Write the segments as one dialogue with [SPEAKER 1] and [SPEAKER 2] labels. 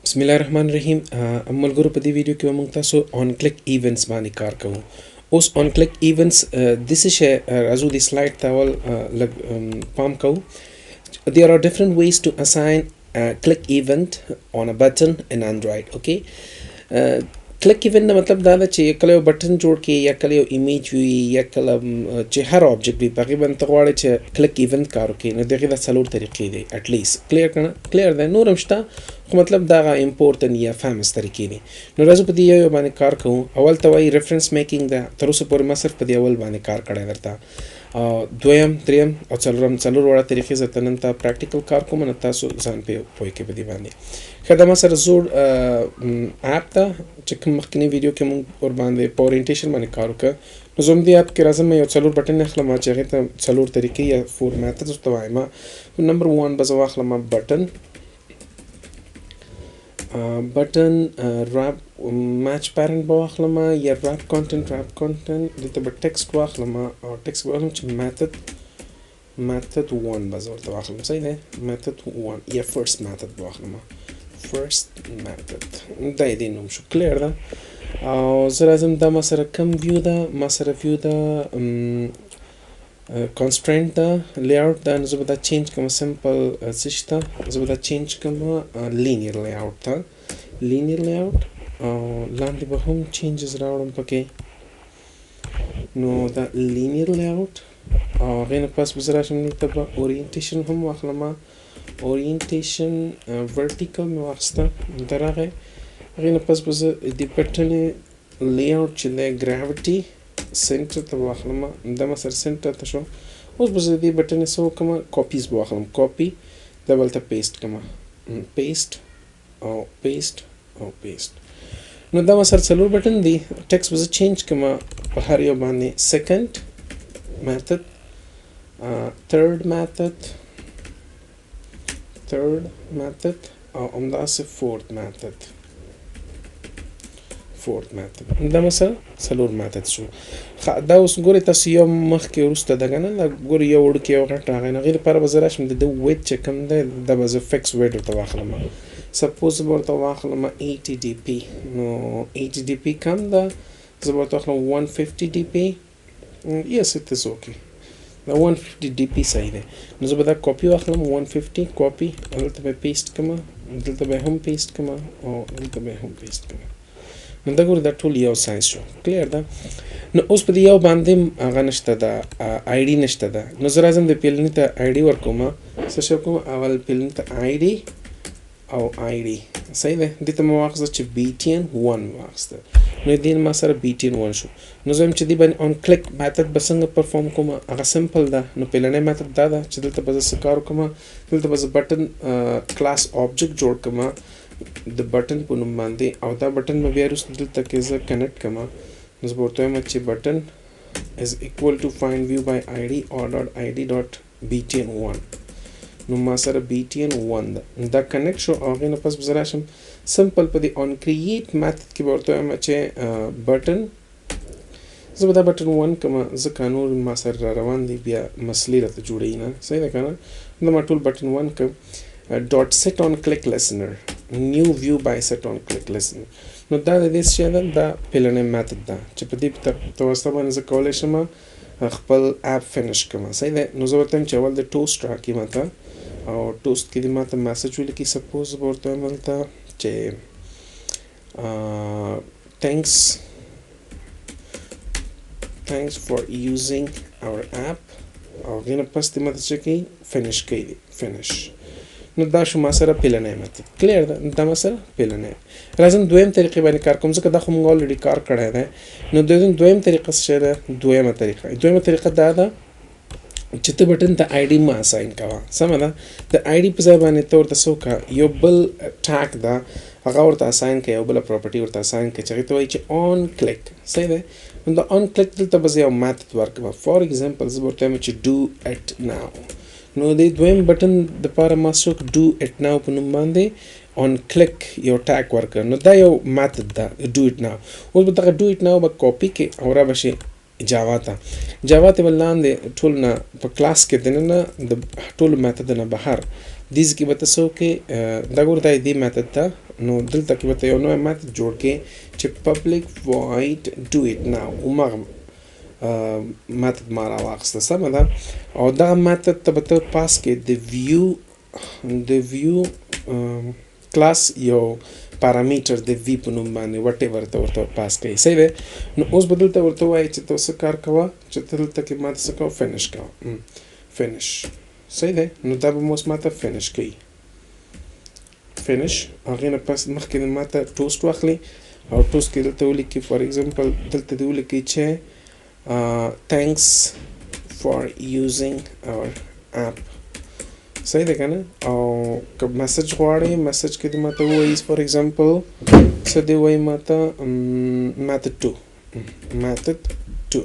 [SPEAKER 1] बिस्मिल्लाहिर्रहमानिर्रहीम मलगुरु په دې ویډیو کې موږ تاسو on click events باندې کار کوو. اوس on click events this is راځو د سلاید ته ول لګ پام کوو. There are different ways to assign a click event on a button in Android. Okay, click event نه مطلب دا ده چې کله یو بټن جوړ کې یا کله یو ایمیج وي یا کله چې هر آبجیکټ وي په باندې غواړي چې کلیک ایونت کار وکړي نو دغه د څلور طریقې دي at least کلیر کنه کلیر ده نورم شته خو مطلب دا امپورټنت یا فیمس طریقې دي نو راځو په دې یو باندې کار کوو. اول ته وایي ریفرنس میکینګ ده تر اوسه پورې ما صرف په دې اول باندې کار کړی درته دویم دریم او څلور وړه طریقې زه ته نن ته پریکټیکل کار کوم نو تاسو ځان په پوه کې په دې باندې ښه دا ما سره زوړ اپ ته چې کوم مخکینی ویډیو کې موږ ور باندې په اورینټیشن باندې کار وکړ نو زه هم دې اپ کې راځم یو څلور بټن اخلم چې هغې ته څلور طریقې یا فور میتھډز ورته وایم. نمبر 1 به زه واخلم بټن راب match parent به واخلم یا rap content دلته به text واخلم او text به واخلم چې method 1 به زه ورته واخلم صحیح دی method 1 یا first method به واخلم first method دا یې دی نوم شو کلیر ده او زه راځم دا ما سره کم ویو ده ما سره ویو ده constraint ده layout ده نو زه به دا چینج کوم سمپل څه شته زه به دا چینج کوم linear layout ته linear layout او لاندې به هم چینجز راوړم پکې نو دا linear layout او هغې نه پس به زه راشم دلته به orientation هم واخلم orientation vertical مې واخیسته دا راغی هغې نه پس به زه د بټنې layout چې دی gravity سنټر ته واخلم دا ما سره سنټر ته شو اوس به زه دې بټنې څه وکړم کاپیز به واخلم کاپي دا به هلته پیسټ کړم پیسټ او نو دا ما سره څلور بټن دي ټیکسټ به زه چینج کړم په هر یو باندې سیکنډ میتھډ third method او همداسې fourth method دا مثلا څلور میتھډ شو دا اوس ګورئ تاسو یو مخکې وروسته دغه نه ګورئ یو وړوکی یو غټ راغی نو هغې لپاره به زه راشم د ده ویډ چې کوم دی دا به زه فکس ویډ ورته واخلم سپوز به ورته واخلم 80 dp نو 80 dp کم ده زه به ورته واخلم 150 dp yes it is okay دا 150 dp صحیح دی نو زه به دا کاپي واخلم 150 کاپي دلته به پیسټ کړم دلته به هم پیسټ کړم او دلته به هم پیسټ کړم نو دا ګورئ دا ټول یو سایز شو کلیر ده نو اوس په دې یو باندې هغه نشته ده آی ډي نشته ده نو زه راځم د پیلني ته آی ډي ورکوم څه شی وکړم اول پیلني ته آی ډي او آی ډي صحیح ده دې ته مې واخیسته چې BTN 1 مې واخیسته نو دې ما سره BTN 1 شو نو زه وایم چې دې باندې آن کلیک میتھډ به څنګه پرفارم کوم هغه سمپل ده نو پیلنی میتھډ دا ده چې دلته به زه څه کار وکړم دلته به زه بټن کلاس آبجیکټ جوړ کړم د بټن په نوم باندې او دا بټن به بیا وروسته دلته کې زه کنیکټ کړم نو زه به ورته وایم چې بټن is equal to find view by id or .id.btn1 نو ما سره btn 1 ده دا کنیکټ شو او هغې نه پس به زه راشم سمپل په دې on create میتھډ کې به ورته وایم چې بټن زه به دا بټن 1 کړم ځکه نور ما سره را روان دي بیا مسلې راته جوړوي نه صحیح ده که نه دا ما ټول بټن 1 کړم dot set on click listener new view by set on click listener نو دا د دې څه ده دا پیلنی میتھډ ده چې په دې په واسطه باندې زه کولی شم خپل اپ فینش کړم صحیح دی نو زه ورته وایم چې اول د ټوسټ راکړي ماته او ټوسټ کې دې ماته میسج ولیکي سپوز به ورته وایم هلته چې thanks for using our app او هغې نه پس دې ماته څه کوي فینش کوي فینش نو دا شو ما سره پیلنی میتھډ کلیر ده دا ما سره پیلنی راځم دویم طریقې باندې کار کوم ځکه دا خو موږ الریډي کار کړی دی نو دویم طریقه څه ده دویمه طریقه دا ده چې ته بټن ته آی ډي مه اساین کوه سمه ده د آی ډي په ځای باندې ته ورته څه وکړه یو بل ټاک ده هغه ورته اساین کړه یو بله پراپرټي ورته اساین کړه چې هغې ته وایي چې آن کلیک صحیح دی نو د آن کلیک دلته به زه یو میتھډ ورکړم فار ایگزامپل زه به ورته وایم چې ډو اټ ناو نو د دویم بټن دپاره ما څوک ډو اټ ناو په نوم باندې آن کلیک یو ټاک ورکړ نو دا یو میتھډ ده ډو اټ ناو اوس به دغه ډو اټ ناو به کاپي کې او را به شي جاوا ته به لاندې ټول نه په کلاس کې دننه د ټولو میتھډ نه بهر دیز کې به تاسو کې دا ګور دا دې میتھډ ته نو دلته کې به ته یو نوی میتھډ جوړ کې چې public void do it now ومغه میتھډ ما راواخسته سمه ده او دغه میتھډ ته به ته پاس کې د ویو کلاس یو پارامیټر د وی په نوم باندې وټ ایور ته ورته پاس کوي صحیح ده نو اوس به دلته ورته وایي چې ته څه کار کوه چې ته دلته کې ماته څه کوه فینش کوه فینش صحیح ده نو دا به اوس ماته فینش کوي فینش هغې نه پس مخکې ماته ټوسټ واخلي او ټوسټ کې دلته ولیکي فار ایگزامپل دلته دې ولیکي چې thanks for using our app صحیح ده کنه او که میسج غواړې میسج کې دې ماته ووایي فار ایگزامپل څه دې وایي ماته میتھډ 2 میتھډ 2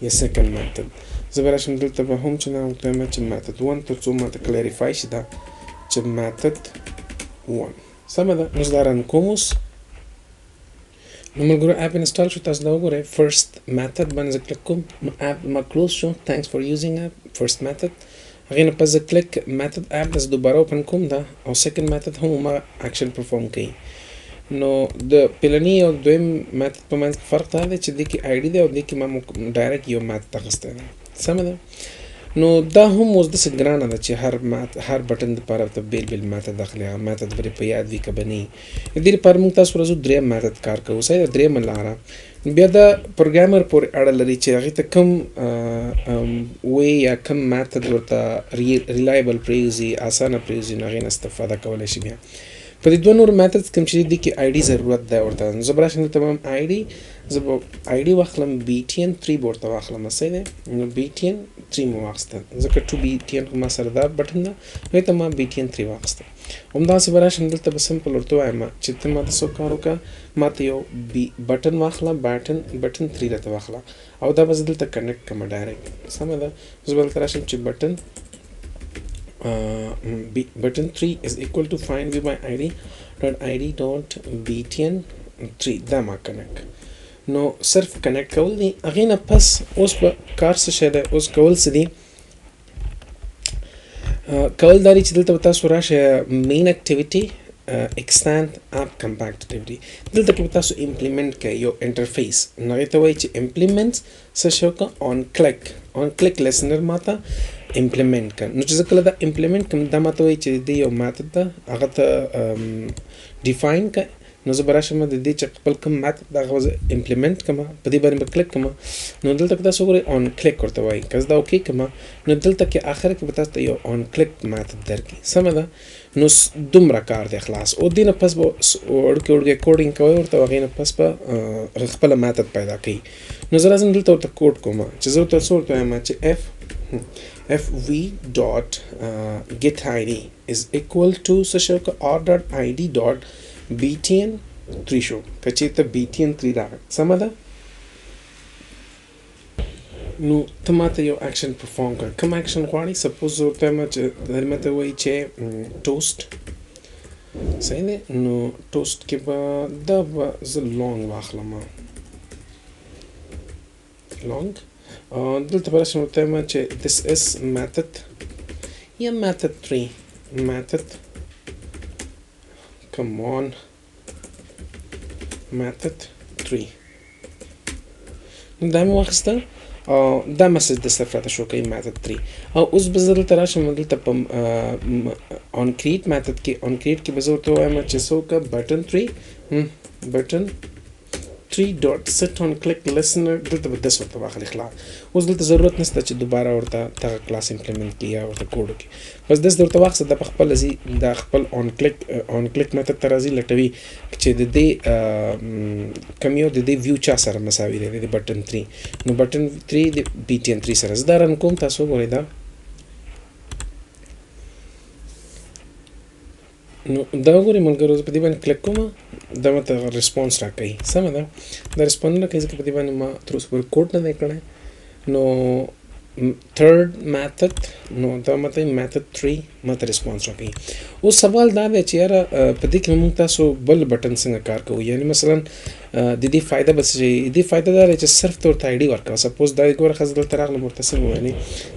[SPEAKER 1] یا سیکنډ میتھډ زه به راشم دلته به هم چې نه وکړم چې میتھډ 1 تر څو ماته کلیریفای شي دا چې میتھډ 1 سمه ده اوس دا رن کوم اوس نو ملګرو اپ انسټال شو تاسو دا وګورئ فرست میتھډ باندې زه کلیک کوم اپ ما کلوز شو thanks for using app فرست میتھډ هغې نه پس زه کلیک میتھډ اپ زه دوباره اوپن کوم دا او سیکنډ میتھډ هم ما اکشن پرفارم کوي نو د پلنی او دویم میتھډ په منځ کې فرق دا دی چې دې کې آی ډي دی او دې کې ما ډایرکټ یو میتھډ اخیستی دی سمه ده نو دا هم اوس داسې ګرانه ده چې هر بټن دپاره ته بیل بیل میتھډ اخلي هغه میتھډ به په یاد وي که به نه وي دې لپاره موږ تاسو ورځو دریم میتھډ کار کوو صحیح ده دریمه لاره بیا دا پروګرامر پورې اړه لري چې هغې ته کوم وی یا کوم میتھډ ورته ریلایبل پرېږدي اسانه پرېږدي نو هغې نه استفاده کولی شي بیا په دې دوه نور میتھډز کوم چې دي کې آی ډي ضرورت دی ورته زه به راشم دلته به هم آی ډي زه به آی ډي واخلم BTN 3 به ورته واخلم صحیح دی نو BTN 3 مو واخیسته ځکه 2 BTN خو ما سره دا بټن ده هغې ته ما BTN 3 واخیسته همداسې به راشم دلته به سمپل ورته وایم چې ته ماته څه کار وکړه ماته یو بټن واخله بټن 3 راته واخله او دا به زه دلته کنیکټ کړم ډایرکټ سمه ده زه به دلته راشم چې button 3 is equal to find view by id.id.btn3 دا ما کنیکټ نو صرف کنیکټ کول دي هغې نه پس اوس به کار څه شی دی اوس کول څه دي کول دا دي چې دلته به تاسو راشه مین اکټیویټي extend app compatibility دلته کې به تاسو امپلیمنٹ کوئ یو انټرفیس نو هغې ته وایي چې امپلیمنټ څه شی وکړه آن کلیک لیسنر ماته امپلیمنٹ کړه نو چې زه کله دا امپلیمنٹ کوم دا ماته وایي چې د یو میتھډ ده هغه ته ډیفاین کړه نو زه به راشم د دې چې خپل کوم میتھډ ده هغه زه امپلیمنٹ کړم په دې باندې به کلیک کړم نو دلته کې تاسو وګورئ آن کلیک ورته وایي که زه دا اوکې کړم نو دلته کې آخر کې به تاسو ته یو آن کلیک میتھډ درکړي سمه ده نو دومره کار دی خلاص او دې نه پس به وړکې کوډینګ کوئ ورته هغې نه پس به خپله میتھډ پیدا کوي نو زه راځم دلته ورته کوډ کوم چې زه ورته څه ورته وایم چې fv.get id is equal to r.id.btn3 شو که چېرته btn3 راغی سمه ده نو ته ماته یو اکشن پرفارم کړه کوم اکشن غواړې سپوز زه ورته وایم چې ماته وایي چې ټوسټ صحیح دی نو ټوسټ کې به دا به زه لونګ واخلم لونګ دلته به راشم ورته وایم چې this is method یا method 3 method come on method 3 دا مې واخیسته دا مسج د صرف راته شو کوي میتھډ 3 او اوس به زه دلته راشم دلته په آن کریټ میتھډ کې آن کریټ کې به زه ورته ووایم چې څه وکړه بټن 3 ډاټ سیټ آن کلیک لیسنر دلته به دس ورته واخلي خلاص اوس دلته ضرورت نشته چې دوباره ورته دغه کلاس امپلیمنٹ کړي یا ورته کوډ وکړي بس دس درته واخیسته دا په خپله ځي دا خپل آن کلیک میتھډ ته راځي لټوي چې د دې کوم یو د دې ویو چا سره مساوي دی د بټن 3 نو بټن 3 د BTN 3 سره زه دا رن کوم تاسو وګورئ دا نو دا وګورئ ملګرو زه په دې باندې کلیک کوم دا ماته ریسپانس راکوي سمه ده دا ریسپانس راکوي ځکه په دې باندې ما تر اوسه پورې کوډ نه دی کړی نو third method نو دا ماته میتھډ 3 ماته ریسپانس راکوي اوس سوال دا دی چې یاره په دې کې موږ تاسو بل بټن څنګه کار کوو یعنی مثلا د دې فایده به څه شي د دې فایده دا دی چې صرف ته ورته آی ډي ورکوه سپوز دا ګوره ښځه دلته راغلم ورته څه وویلې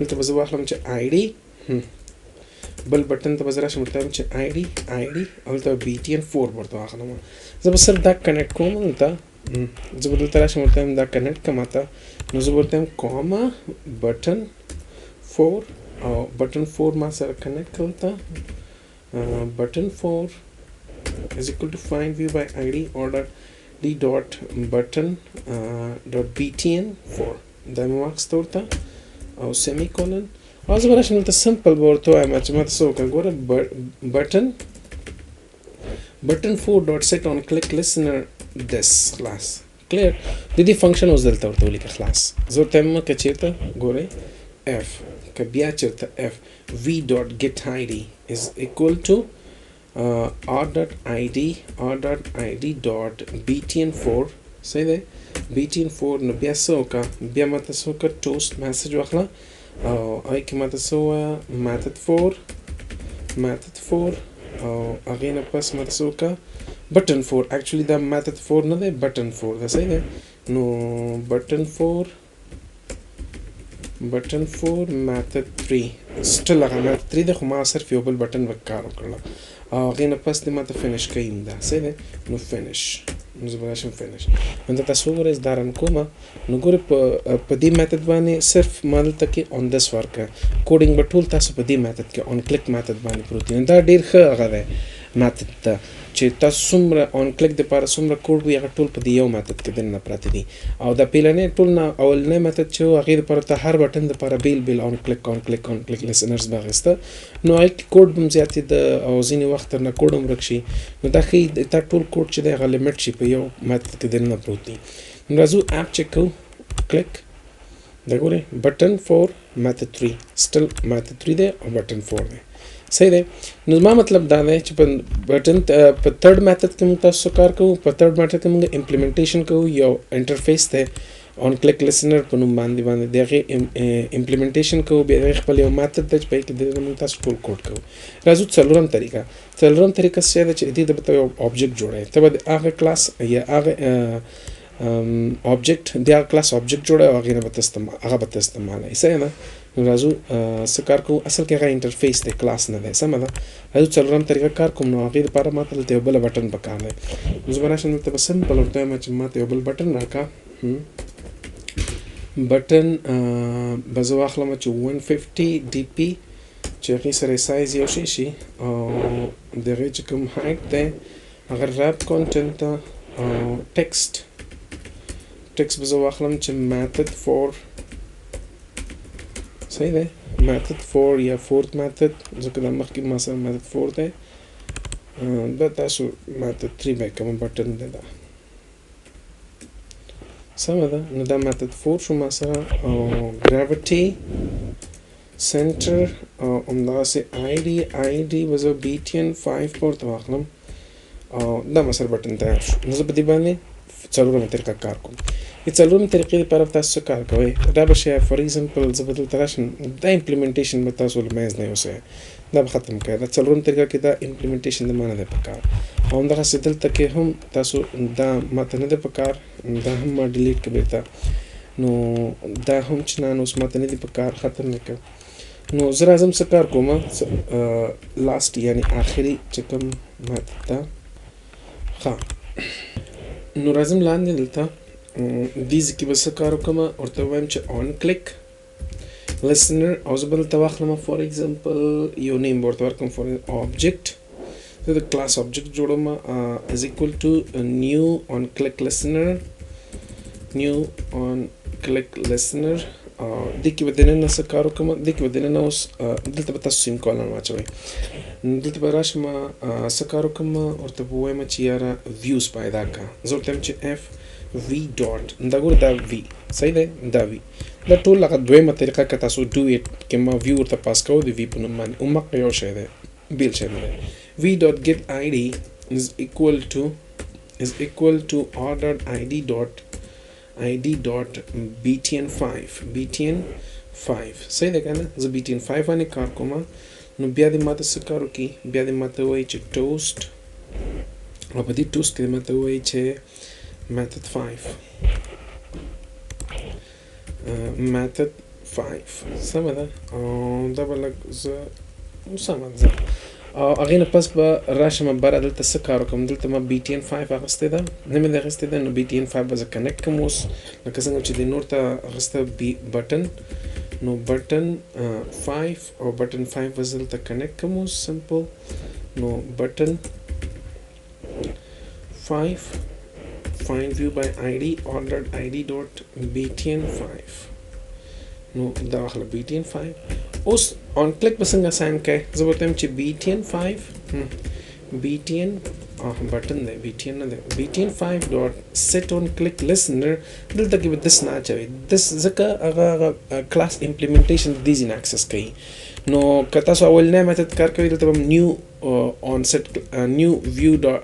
[SPEAKER 1] دلته به زه واخلم چې آی ډي بل بټن ته بزرا شمته چې ID الته BTN4 ورته واخلم زه به سر دا کنیکټ کوم ته زه به دلته راشم ورته دا کنیکټ کوم ته نو زه ورته کومه بټن 4 او بټن 4 ما سره کنیکټ کوم ته button 4 is equal to find view by ID order d dot button dot btn 4 دا ماکس تورته او semicolon او زه براشم ته simple ورته وایم چې ماته څه وکړم ګوره button 4 dot set on click listener this خلاص clear د دې فنکشن اوس دلته ورته ولیکه خلاص زه ورته وایم که چیرته ګوره f که بیا چیرته f v dot get id is equal to r dot id dot btn4 صحیح دی btn4 نو بیا څه وکړه بیا ماته څه وکړه toast message واخله او هغې کې ماته څه ووایه method 4 او هغې نه پس ماته څه وکړه button 4 actually دا method 4 نه دی button 4 دا صحیح دی نو button 4 method 3 still هغه method 3 دی خو ما صرف یو بل بټن وکار وکړله او هغې نه پس دې ماته فینش کویم دا صحیح دی نو فینش نو زه به راشم فینش نو دا تاسو وګورئ دا رن کومه نو ګورئ په دې میتد باندې صرف ما دلته کې اون دس ورکړه کوډینګ به ټول تاسو په دې میتد کې اون کلیک میتد باندې پروت دي دا ډېر ښه هغه دی میتد ته چې تاسو څومره اون کلیک دپاره څومره کوډ وي هغه ټول په دې یو میتد کې دننه پراته دي او دا پیلنی ټول نه اولنی میتد چې و هغې دپاره ته هر بټن دپاره بیل اون کلیک لسنرز به اخیسته نو هغې کې کوډ به هم زیاتېده او ځینې وخت ترنه کوډ هم ورک شي نو دا ښایي دا ټول کوډ چې دی هغه لیمټ شي په یو میتد کې دننه پروت دي نو راځو اپ چیک کوو کلیک دا ګورئ بټن 4 میتد 3 سټل میتد 3 دی او بټن 4 دی صحیح دی نو زما مطلب دا دی چې په بټن په تھرډ میتد کې موږ تاسو کار کوو په تھرډ میتد کې موږ امپلیمنټیشن کوو یو انټرفیس دی اون کلیک لسنر په نوم باندې د هغې امپلیمنټیشن کوو بیا د هغې خپل یو میتد دی چې په هغې کې د موږ تاسو ټول کوډ کوو راځو څلورم طریقه څه دی چې دې ته به ته یو آبجیکټ جوړوې ته به د هغه کلاس یا هغه آبجیکټ د هغه کلاس آبجیکټ جوړوې او هغې نه به هغه به ته استعمالوې صحیح ده نو راځو څه کار کوو اصل کې هغه انټرفیس دی کلاس نه دی سمه ده راځو څلورم طریقه کار کوم نو هغې دپاره ما ته دلته یو بله بټن پکار دی نو زه به راشم دلته به سمپل ورته وایم چې ما ته یو بل بټن راکړه بټن به زه واخلم چې 150 DP چې هغې سره سایز یو شی شي او د هغې چې کوم هایټ دی هغه ریپ کانټینټ ته او ټیکسټ به زه واخلم چې میتد 4 صحیح دی میتد 4 یا فورت میتد ځکه دا مخکې ما سره میتد 4 دی دا تاسو میتد 3 به کوم بټن دی دا سمه ده نو دا میتد 4 شو ما سره او ګراویټي سنټر او همدغسې ID به زه BTN5 پورته واخلم او دا ما سره بټن تیار شو نو زه په دې باندې څلورمه طریقه کار کوم د څلورمې طریقې لپاره تاسو څه کار کوئ دا به شی فار ایگزامپل زه به دلته راشم دا امپلیمنټیشن به تاسو له منځ نه یوسئ دا به ختم کړئ دا څلورم طریقه کې دا امپلیمنټیشن د ما نه دی پکار او همدغسې دلته کې هم تاسو دا ماته نه دی پکار دا هم ما ډیلیټ کړه بېرته نو دا هم چې نه اوس ماته نه دی پکار ختم یې کړه نو زه راځم څه کار کوم لاست یعنی آخري چې کوم ماته ده ښه نو راځم لاندې دلته دې ځای کې به څه کار وکړم ورته ووایم چې اون کلیک لسنر او زه به دلته واخلم فار ایگزامپل یو نیم به ورته ورکړم فار آبجیکټ زه د کلاس آبجیکټ جوړوم از ایکول ټو نیو اون کلیک لسنر دې کې به دننه څه کار وکړم دې کې به دننه اوس دلته به تاسو سیم کالن واچوئ دلته به راشم څه کار وکړم ورته به ووایم چې یاره ویوز پیدا کړه زه ورته وایم چې f v ډاټ دا ګوره دا v صحیح دی دا v دا ټول هغه دویمه طریقه که تاسو ډو اټ کې ما ویو ورته پاس کوو د v په نوم باندې همغه یو شی دی بیل شی نه دی v ډاټ get id is equal to r dot id dot btn5 صحیح ده که نه زه btn5 باندې کار کوم نو بیا دې ماته څه کار وکړي بیا دې ماته ووایي چې ټوسټ او په دې ټوسټ کې دې ماته ووایي چې method 5 سمه ده او دا به لږ زه سم ده او هغې نه پس به راشم بره دلته څه کار وکړم دلته ما BTN5 اخیستې ده نه مې ده اخیستې ده نو BTN5 به زه کنیکټ کړم اوس لکه څنګه چې د نور ته اخیسته بټن نو بټن 5 او بټن 5 به زه دلته کنیکټ کړم اوس سمپل نو بټن 5 find view by id ordered id dot btn5 نو دا اخله btn5 اوس on click به څنګه اساین کوي زه به ورته وایم چې btn5 btn بټن دی btn نه دی btn5 dot set on click listener دلته کې به دس نه اچوي دس ځکه هغه کلاس امپلیمنټیشن د دې ځینې اکسس کوي نو که تاسو اولنی میتھډ کار کوئ دلته به نیو on set new view dot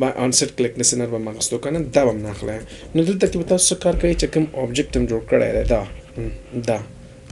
[SPEAKER 1] by onset click listener به مغستو کنه دا به ناخله نو دلته کې به تاسو کار کوي چې کوم object هم جوړ کړی دی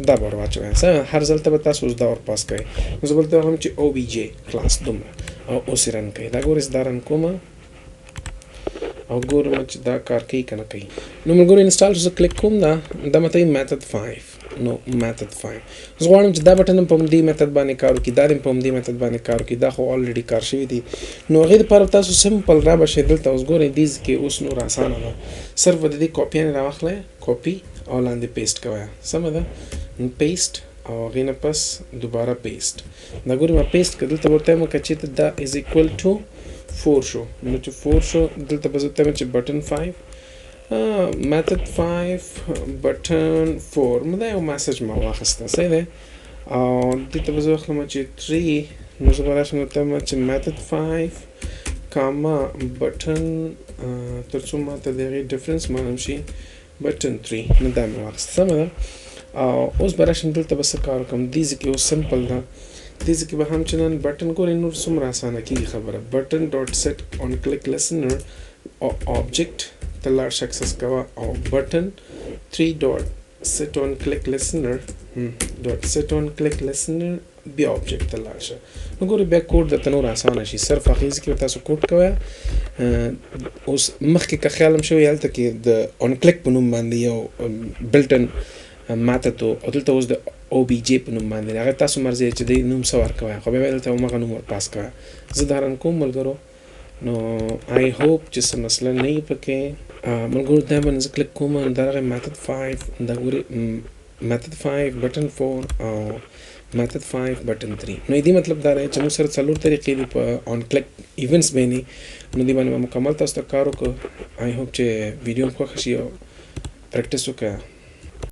[SPEAKER 1] دا به ورواچوئ هر ځل ته به تاسو اوس دا ور پاس کوئ نو زه به دلته واخلم چې obj کلاس دومره او اوس یې رن کوي دا ګورئ زه دا رن کوم او ګورم چې دا کار کوي که نه کوي نو ملګرو انسټال زه کلیک کوم دا ماته میتھډ 5 نو میتھډ 5 زه غواړم چې دا بټن هم په همدې میتھډ باندې کار وکړي دا هم په همدې میتھډ باندې کار وکړي دا خو الریډي کار شوي دي نو هغې دپاره تاسو سمپل را به شئ دلته اوس ګورئ دې کې اوس نور اسانه ده صرف به د دې کاپیانې راواخلئ کاپي او لاندې پیسټ کوئ سمه ده پیسټ او هغې نه پس دوباره پیسټ دا ګورئ ما پیسټ کړه دلته به ورته وایم که چېرته دا از ایکول ټو 4 شو نو چې 4 شو دلته به زه ورته وایم چې بټن 5 method 5 button 4 دا یو میسج ما واخیسته صحیح دی او دې ته به زه واخلم چې 3 نو زه به راشم ورته وایم چې method 5 کاما بټن تر څو ما ته د هغې ډفرنس معلوم شي بټن 3 نو دا مې واخیسته سمه ده او اوس به راشم دلته به څه کار وکړم دې ځای کې اوس سمپل ده دې ځای کې به همچنان بټن ګورئ نور څومره اسانه کېږي خبره بټن ډاټ سیټ آن کلیک لسنر او آبجیکټ ته لاړ شه اکسس کوه او بټن 3 ډاټ سیټ آن کلیک لسنر ډاټ سیټ آن کلیک لسنر بیا آبجیکټ ته لاړ شه نو ګورئ بیا کوډ درته نور اسانه شي صرف هغې ځای کې به تاسو کوډ کوئ اوس مخکې که خیال هم شوی هلته کې د آن کلیک په نوم باندې یو بلټن ماته تو او دلته اوس د OBJ په نوم باندې هغه تاسو مرضی چې د نوم څه ورکوئ خو بیا دلته همغه نوم ورپاس کوئ زه دا رن کوم ملګرو نو آی هوپ چې څه مسله نه وي پکې ملګرو دا باندې زه کلیک کوم همدارغه میتھډ 5 دا ګورئ میتھډ 5 بټن 4 او میتھډ 5 بټن 3 نو دې مطلب دا دی چې موږ سره څلور طریقې دي په آن کلیک ایونټس باندې نو دې باندې مکمل تاسو ته کار وکړو آی هوپ چې ویډیو خوښ شي او پریکټس وکړه